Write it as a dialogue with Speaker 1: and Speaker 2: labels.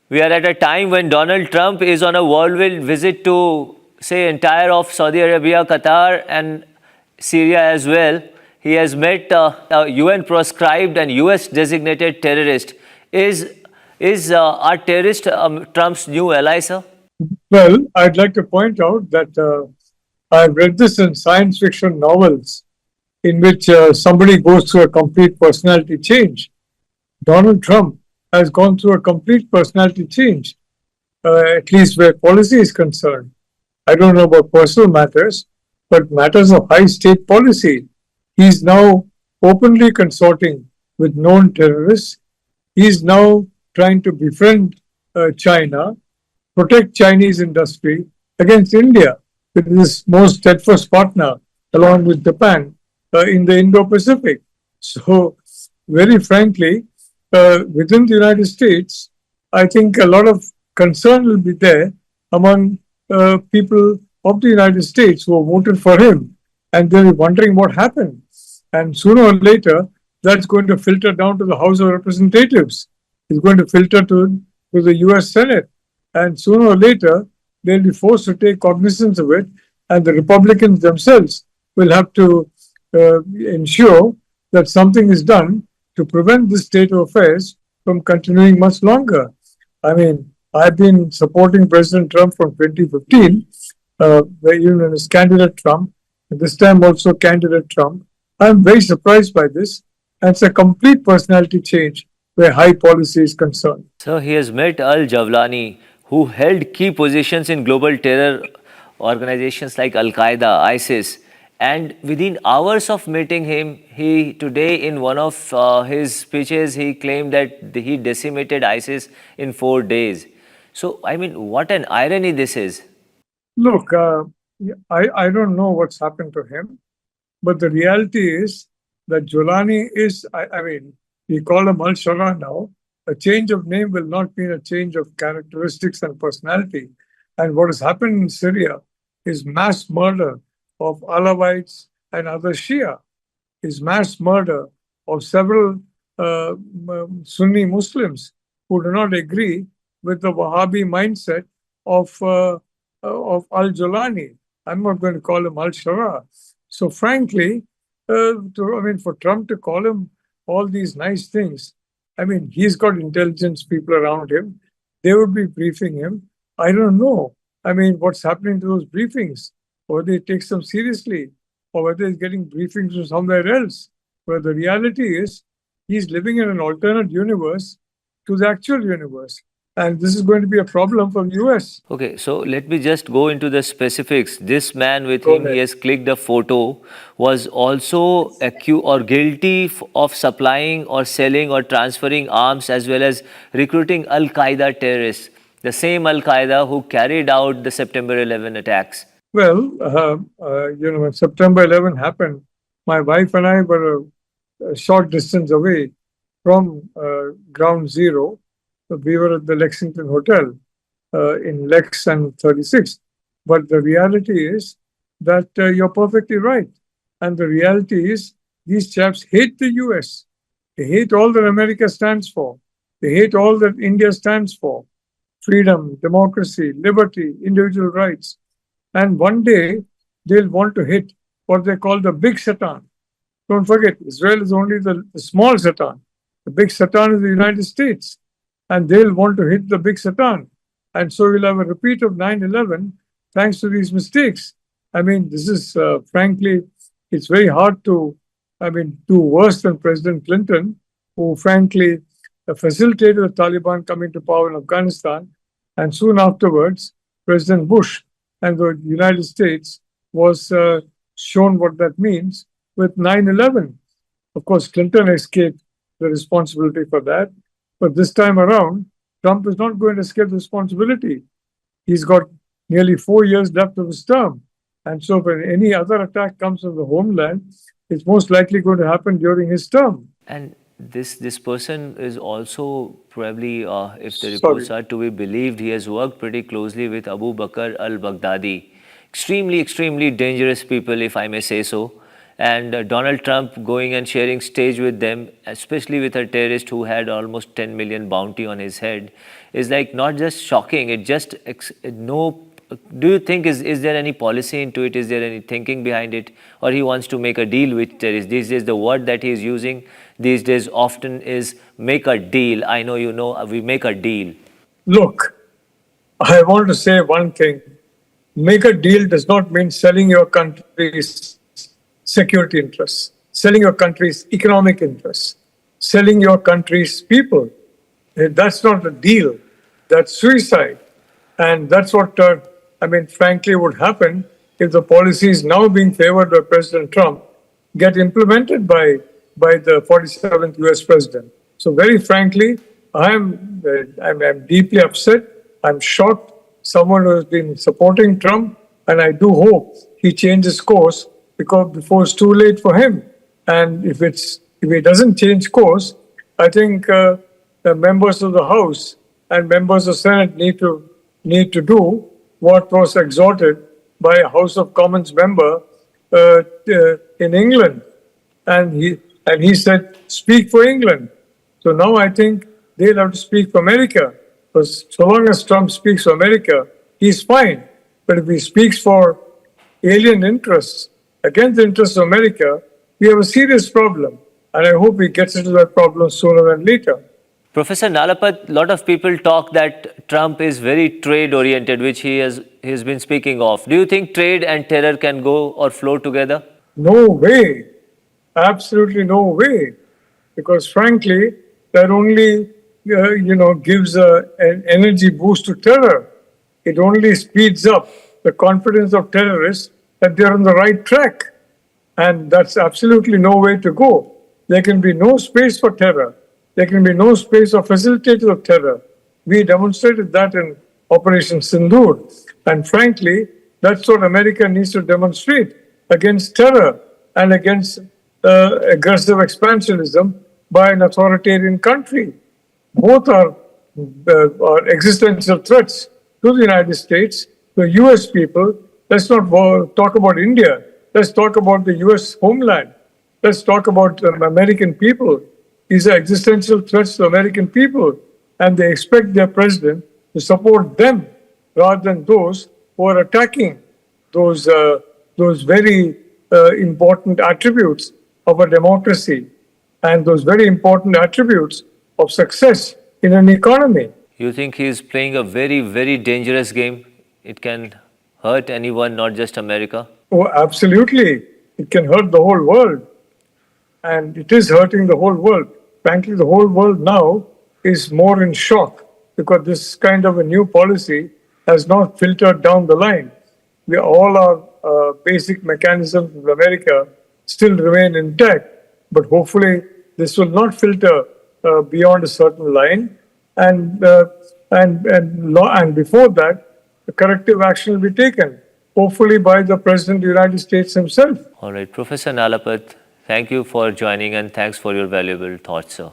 Speaker 1: We are at a time when Donald Trump is on a whirlwind visit to, say, entire of Saudi Arabia, Qatar, and Syria as well. He has met a UN proscribed and US designated terrorist. Is our terrorist Trump's new ally, sir?
Speaker 2: Well, I'd like to point out that I've read this in science fiction novels in which somebody goes through a complete personality change. Donald Trump has gone through a complete personality change, at least where policy is concerned. I don't know about personal matters, but matters of high state policy. He's now openly consorting with known terrorists. He's now trying to befriend China, protect Chinese industry against India, with his most steadfast partner, along with Japan, in the Indo-Pacific. So, very frankly, within the United States, I think a lot of concern will be there among people of the United States who have voted for him, and they'll be wondering what happened. And sooner or later, that's going to filter down to the House of Representatives. It's going to filter to the US Senate. And sooner or later, they'll be forced to take cognizance of it, and the Republicans themselves will have to ensure that something is done to prevent this state of affairs from continuing much longer. I mean, I've been supporting President Trump from 2015, even when his candidate Trump, and this time also candidate Trump. I'm very surprised by this, and it's a complete personality change where high policy is concerned.
Speaker 1: So he has met Al Javlani, who held key positions in global terror organizations like Al Qaeda, ISIS. And within hours of meeting him, he today in one of his speeches, he claimed that he decimated ISIS in 4 days. So, I mean, what an irony this is.
Speaker 2: Look, I don't know what's happened to him, but the reality is that Jolani is, I mean, we call him Al Shara now. A change of name will not mean a change of characteristics and personality. And what has happened in Syria is mass murder of Alawites and other Shia, is mass murder of several Sunni Muslims who do not agree with the Wahhabi mindset of Al Jolani. I'm not going to call him Al Shara. So, frankly, for Trump to call him all these nice things, I mean, he's got intelligence people around him. They would be briefing him. I don't know. I mean, what's happening to those briefings? Whether he takes them seriously or whether he's getting briefings from somewhere else. But the reality is, he's living in an alternate universe to the actual universe. And this is going to be a problem for the US.
Speaker 1: Okay, so let me just go into the specifics. This man with
Speaker 2: Go
Speaker 1: him, he
Speaker 2: ahead.
Speaker 1: has clicked a photo, was also accused or guilty of supplying or selling or transferring arms as well as recruiting Al Qaeda terrorists, the same Al Qaeda who carried out the September 11 attacks.
Speaker 2: Well, when September 11 happened, my wife and I were a short distance away from ground zero. We were at the Lexington Hotel in Lex and 36. But the reality is that you're perfectly right. And the reality is these chaps hate the US. They hate all that America stands for. They hate all that India stands for. Freedom, democracy, liberty, individual rights. And one day they'll want to hit what they call the big Satan. Don't forget, Israel is only the small Satan. The big Satan is the United States. And they'll want to hit the big Satan. And so we'll have a repeat of 9/11 thanks to these mistakes. I mean, this is, frankly, it's very hard to, do worse than President Clinton, who, frankly, facilitated the Taliban coming to power in Afghanistan. And soon afterwards, President Bush and the United States was shown what that means with 9/11. Of course, Clinton escaped the responsibility for that. But this time around, Trump is not going to escape the responsibility. He's got nearly 4 years left of his term. And so when any other attack comes from the homeland, it's most likely going to happen during his term.
Speaker 1: And this person is also probably, if the
Speaker 2: Sorry.
Speaker 1: reports are to be believed, he has worked pretty closely with Abu Bakr al-Baghdadi. Extremely, extremely dangerous people, if I may say so. and Donald Trump going and sharing stage with them, especially with a terrorist who had almost 10 million bounty on his head, is like not just shocking. It just no. Do you think is there any policy into it? Is there any thinking behind it, or he wants to make a deal with terrorists? These days, the word that he is using these days often is make a deal. I know you know we make a deal.
Speaker 2: Look, I want to say one thing. Make a deal does not mean selling your country's security interests, selling your country's economic interests, selling your country's people. That's not a deal. That's suicide. And that's what, frankly, would happen if the policies now being favored by President Trump get implemented by the 47th US president. So very frankly, I'm deeply upset. I'm shocked. Someone who has been supporting Trump, and I do hope he changes course before it's too late for him. And if he doesn't change course, I think the members of the House and members of the Senate need to do what was exhorted by a House of Commons member in England, and he said, "Speak for England." So now I think they'll have to speak for America. Because so long as Trump speaks for America, he's fine. But if he speaks for alien interests, against the interests of America, we have a serious problem. And I hope he gets into that problem sooner than later.
Speaker 1: Professor Nalapat, a lot of people talk that Trump is very trade-oriented, which he's been speaking of. Do you think trade and terror can go or flow together?
Speaker 2: No way. Absolutely no way. Because frankly, that only gives an energy boost to terror. It only speeds up the confidence of terrorists that they're on the right track. And that's absolutely no way to go. There can be no space for terror. There can be no space for facilitators of terror. We demonstrated that in Operation Sindoor. And frankly, that's what America needs to demonstrate against terror and against aggressive expansionism by an authoritarian country. Both are existential threats to the United States, the US people. Let's not talk about India. Let's talk about the US homeland. Let's talk about American people. These are existential threats to American people, and they expect their president to support them rather than those who are attacking those very important attributes of a democracy and those very important attributes of success in an economy.
Speaker 1: You think he is playing a very, very dangerous game? It can hurt anyone, not just America?
Speaker 2: Oh, absolutely. It can hurt the whole world. And it is hurting the whole world. Frankly, the whole world now is more in shock because this kind of a new policy has not filtered down the line. All our basic mechanisms of America still remain intact, but hopefully this will not filter beyond a certain line, and before that, the corrective action will be taken, hopefully by the President of the United States himself.
Speaker 1: All right, Professor Nalapat, thank you for joining and thanks for your valuable thoughts, sir.